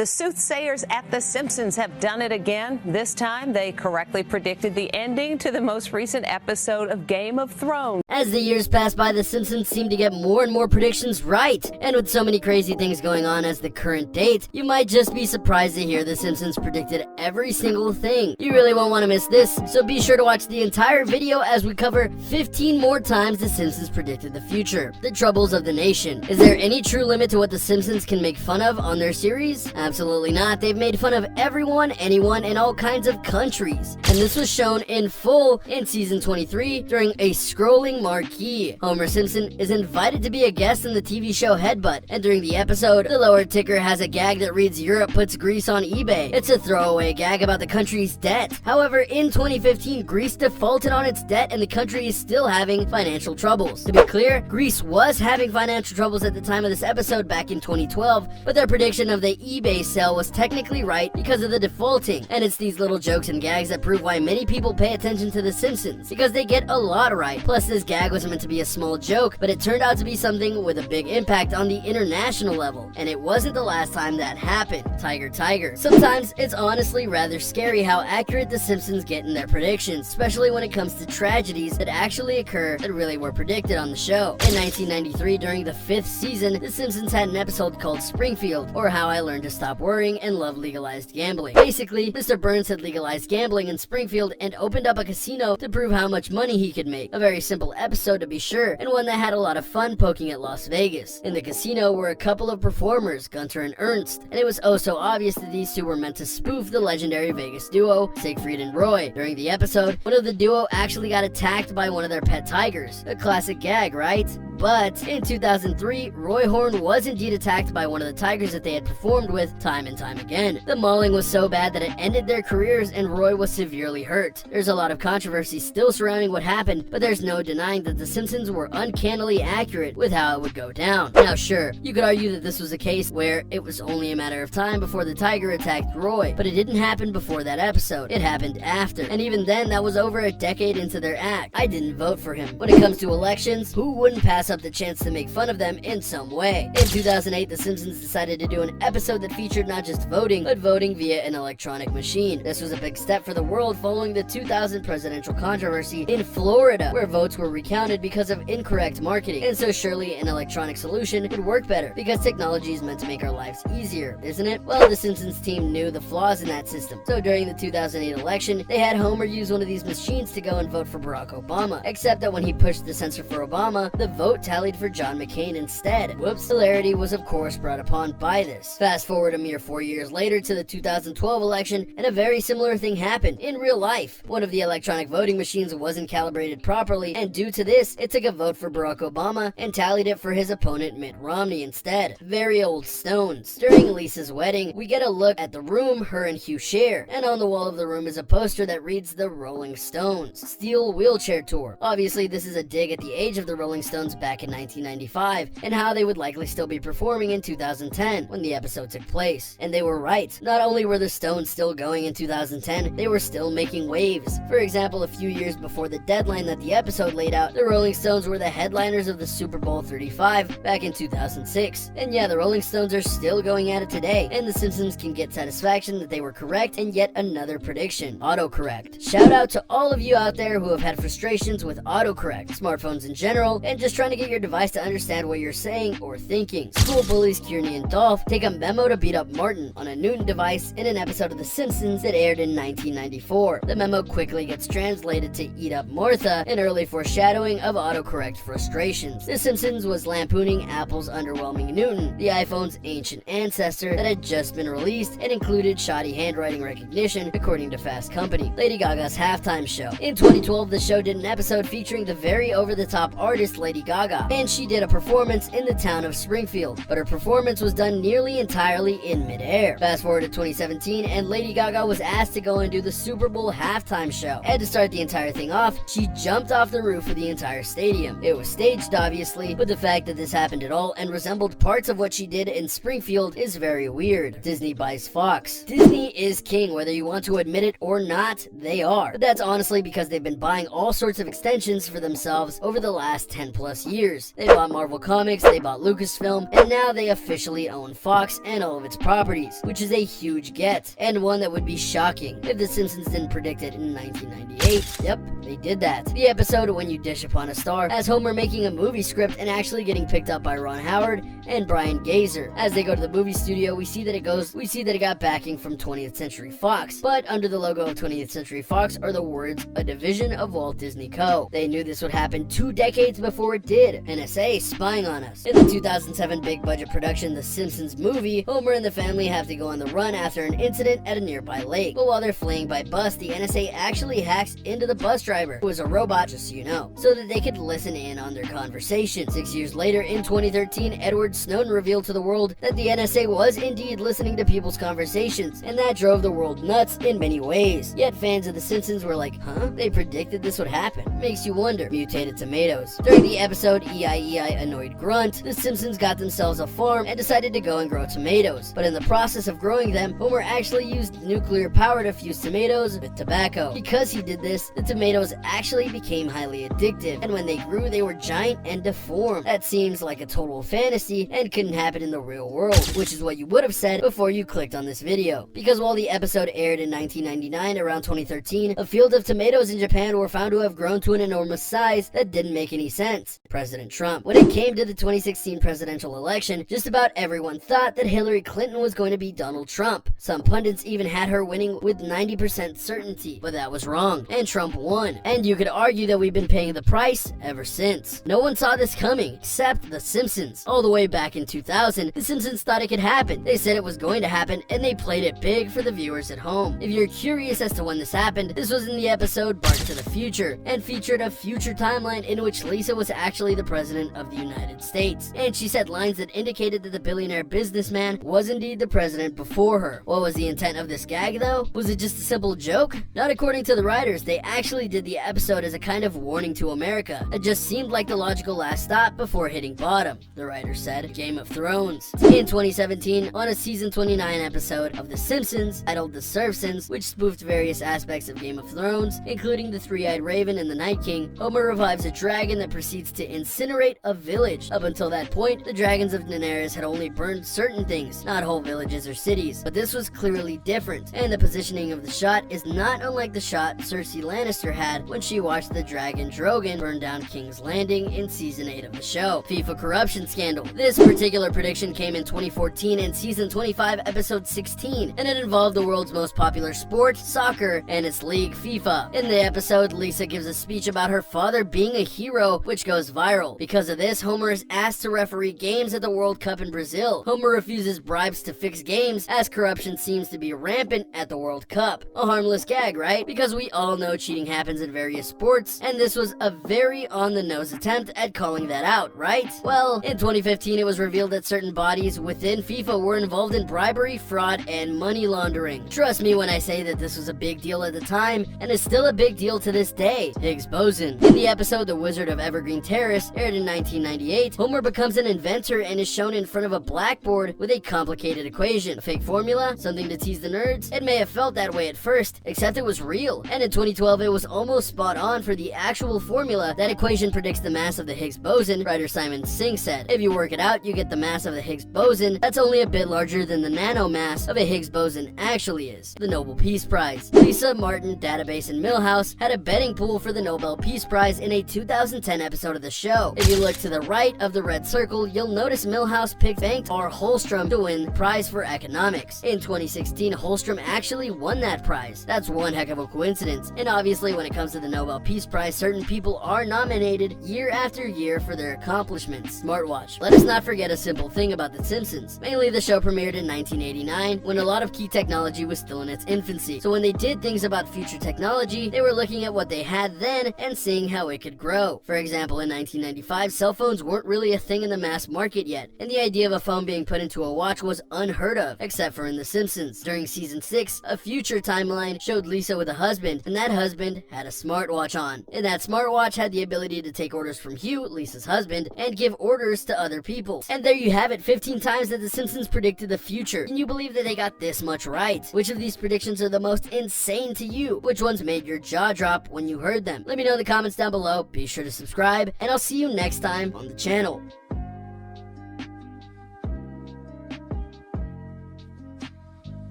The soothsayers at The Simpsons have done it again. This time, they correctly predicted the ending to the most recent episode of Game of Thrones. As the years pass by, The Simpsons seem to get more and more predictions right. And with so many crazy things going on as the current date, you might just be surprised to hear The Simpsons predicted every single thing. You really won't want to miss this, so be sure to watch the entire video as we cover 15 more times The Simpsons predicted the future. The troubles of the nation. Is there any true limit to what The Simpsons can make fun of on their series? Absolutely not. They've made fun of everyone, anyone, and all kinds of countries. And this was shown in full in season 23 during a scrolling marquee. Homer Simpson is invited to be a guest in the TV show Headbutt, and during the episode, the lower ticker has a gag that reads Europe puts Greece on eBay. It's a throwaway gag about the country's debt. However, in 2015, Greece defaulted on its debt and the country is still having financial troubles. To be clear, Greece was having financial troubles at the time of this episode back in 2012, but their prediction of the eBay sale was technically right because of the defaulting. And it's these little jokes and gags that prove why many people pay attention to The Simpsons, because they get a lot right. Plus, this gag was meant to be a small joke, but it turned out to be something with a big impact on the international level. And it wasn't the last time that happened. Tiger, tiger. Sometimes it's honestly rather scary how accurate The Simpsons get in their predictions, especially when it comes to tragedies that actually occur that really were predicted on the show. In 1993, during the 5th season, The Simpsons had an episode called Springfield, or How I Learned to Stop Worrying and Love Legalized Gambling. Basically, Mr. Burns had legalized gambling in Springfield and opened up a casino to prove how much money he could make. A very simple episode to be sure, and one that had a lot of fun poking at Las Vegas. In the casino were a couple of performers, Gunter and Ernst, and it was oh so obvious that these two were meant to spoof the legendary Vegas duo, Siegfried and Roy. During the episode, one of the duo actually got attacked by one of their pet tigers. A classic gag, right? But in 2003, Roy Horn was indeed attacked by one of the tigers that they had performed with time and time again. The mauling was so bad that it ended their careers and Roy was severely hurt. There's a lot of controversy still surrounding what happened, but there's no denying that The Simpsons were uncannily accurate with how it would go down. Now sure, you could argue that this was a case where it was only a matter of time before the tiger attacked Roy, but it didn't happen before that episode. It happened after, and even then that was over a decade into their act. I didn't vote for him. When it comes to elections, who wouldn't pass up the chance to make fun of them in some way? In 2008, The Simpsons decided to do an episode that featured not just voting, but voting via an electronic machine. This was a big step for the world following the 2000 presidential controversy in Florida, where votes were recounted because of incorrect marketing. And so surely an electronic solution would work better, because technology is meant to make our lives easier, isn't it? Well, the Simpsons team knew the flaws in that system. So during the 2008 election, they had Homer use one of these machines to go and vote for Barack Obama. Except that when he pushed the sensor for Obama, the vote tallied for John McCain instead. Whoops. Hilarity was of course brought upon by this. Fast forward a mere 4 years later to the 2012 election, and a very similar thing happened in real life. One of the electronic voting machines wasn't calibrated properly, and due to this, it took a vote for Barack Obama and tallied it for his opponent Mitt Romney instead. Very old stones. During Lisa's wedding, we get a look at the room her and Hugh share, and on the wall of the room is a poster that reads The Rolling Stones Steel Wheelchair Tour. Obviously, this is a dig at the age of the Rolling Stones back in 1995, and how they would likely still be performing in 2010 when the episode took place. And they were right. Not only were the Stones still going in 2010, they were still making waves. For example, a few years before the deadline that the episode laid out, the Rolling Stones were the headliners of the Super Bowl 35 back in 2006. And yeah, the Rolling Stones are still going at it today, and The Simpsons can get satisfaction that they were correct in yet another prediction. Autocorrect. Shout out to all of you out there who have had frustrations with autocorrect, smartphones in general, and just trying to get your device to understand what you're saying or thinking. School bullies Kearney and Dolph take a memo to beat up Martin on a Newton device in an episode of The Simpsons that aired in 1994. The memo quickly gets translated to eat up Martha, an early foreshadowing of autocorrect frustrations. The Simpsons was lampooning Apple's underwhelming Newton, the iPhone's ancient ancestor that had just been released and included shoddy handwriting recognition, according to Fast Company. Lady Gaga's halftime show. In 2012, the show did an episode featuring the very over-the-top artist Lady Gaga, and she did a performance in the town of Springfield, but her performance was done nearly entirely in midair. Fast forward to 2017, and Lady Gaga was asked to go and do the Super Bowl halftime show. And to start the entire thing off, she jumped off the roof of the entire stadium. It was staged, obviously, but the fact that this happened at all and resembled parts of what she did in Springfield is very weird. Disney buys Fox. Disney is king, whether you want to admit it or not, they are. But that's honestly because they've been buying all sorts of extensions for themselves over the last 10 plus years. They bought Marvel Comics, they bought Lucasfilm, and now they officially own Fox and all of its properties, which is a huge get, and one that would be shocking if The Simpsons didn't predict it in 1998. Yep, they did that. The episode When You Dish Upon a Star has Homer making a movie script and actually getting picked up by Ron Howard and Brian Gazer. As they go to the movie studio, we see that it got backing from 20th Century Fox, but under the logo of 20th Century Fox are the words, "A division of Walt Disney Co." They knew this would happen 2 decades before it did. NSA spying on us. In the 2007 big budget production The Simpsons movie, Homer and the family have to go on the run after an incident at a nearby lake. But while they're fleeing by bus, the NSA actually hacks into the bus driver, who is a robot, just so you know, so that they could listen in on their conversation. 6 years later, in 2013, Edward Snowden revealed to the world that the NSA was indeed listening to people's conversations, and that drove the world nuts in many ways. Yet fans of The Simpsons were like, huh? They predicted this would happen. Makes you wonder. Mutated tomatoes. During the episode E-I-E-I Annoyed Grunt, The Simpsons got themselves a farm and decided to go and grow tomatoes. But in the process of growing them, Homer actually used nuclear power to fuse tomatoes with tobacco. Because he did this, the tomatoes actually became highly addictive, and when they grew, they were giant and deformed. That seems like a total fantasy and couldn't happen in the real world, which is what you would have said before you clicked on this video. Because while the episode aired in 1999, around 2013, a field of tomatoes in Japan were found to have grown to an enormous size that didn't make any sense. President Trump. When it came to the 2016 presidential election, just about everyone thought that Hillary Clinton was going to be Donald Trump. Some pundits even had her winning with 90% certainty, but that was wrong, and Trump won. And you could argue that we've been paying the price ever since. No one saw this coming, except The Simpsons. All the way back in 2000, The Simpsons thought it could happen. They said it was going to happen, and they played it big for the viewers at home. If you're curious as to when this happened, this was in the episode Bart to the Future, and featured a future timeline in which Lisa was actually the president of the United States. And she said lines that indicated that the billionaire businessman was indeed the president before her. What was the intent of this gag, though? Was it just a simple joke? Not according to the writers. They actually did the episode as a kind of warning to America. It just seemed like the logical last stop before hitting bottom, the writers said. Game of Thrones. In 2017, on a season 29 episode of The Simpsons titled The Simpsons, which spoofed various aspects of Game of Thrones, including the three-eyed raven and the Night King, Homer revives a dragon that proceeds to incinerate a village. Up until that point, the dragons of Daenerys had only burned certain things, not whole villages or cities. But this was clearly different, and the positioning of the shot is not unlike the shot Cersei Lannister had when she watched the dragon Drogon burn down King's Landing in season 8 of the show. FIFA corruption scandal. This particular prediction came in 2014 in season 25 episode 16, and it involved the world's most popular sport, soccer, and its league, FIFA. In the episode, Lisa gives a speech about her father being a hero, which goes viral. Because of this, Homer is asked to referee games at the World Cup in Brazil. Homer refuses bribes to fix games, as corruption seems to be rampant at the World Cup. A harmless gag, right? Because we all know cheating happens in various sports, and this was a very on-the-nose attempt at calling that out, right? Well, in 2015, it was revealed that certain bodies within FIFA were involved in bribery, fraud, and money laundering. Trust me when I say that this was a big deal at the time, and is still a big deal to this day. Higgs boson. In the episode The Wizard of Evergreen Terrace, aired in 1998, Homer becomes an inventor and is shown in front of a blackboard with a complicated equation. A fake formula? Something to tease the nerds? It may have felt that way at first, except it was real. And in 2012, it was almost spot on for the actual formula. That equation predicts the mass of the Higgs boson, writer Simon Singh said. If you work it out, you get the mass of the Higgs boson that's only a bit larger than the nanomass of a Higgs boson actually is. The Nobel Peace Prize. Lisa, Martin, Database, and Milhouse had a betting pool for the Nobel Peace Prize in a 2010 episode of the show. If you look to the right of the red circle, you'll notice Milhouse picked Bengt R. Holstrom to win the prize for economics. In 2016, Holstrom actually won that prize. That's one heck of a coincidence. And obviously, when it comes to the Nobel Peace Prize, certain people are nominated year after year for their accomplishments. Smartwatch. Let us not forget a simple thing about The Simpsons. Mainly, the show premiered in 1989, when a lot of key technology was still in its infancy. So when they did things about future technology, they were looking at what they had then and seeing how it could grow. For example, in 1995, cell phones weren't really a thing in the mass market yet, and the idea of a phone being put into a watch was unheard of, except for in The Simpsons. During season 6, a future timeline showed Lisa with a husband, and that husband had a smartwatch on. And that smartwatch had the ability to take orders from Hugh, Lisa's husband, and give orders to other people. And there you have it, 15 times that The Simpsons predicted the future. Can you believe that they got this much right? Which of these predictions are the most insane to you? Which ones made your jaw drop when you heard them? Let me know in the comments down below. Be sure to subscribe, and I'll I'll see you next time on the channel.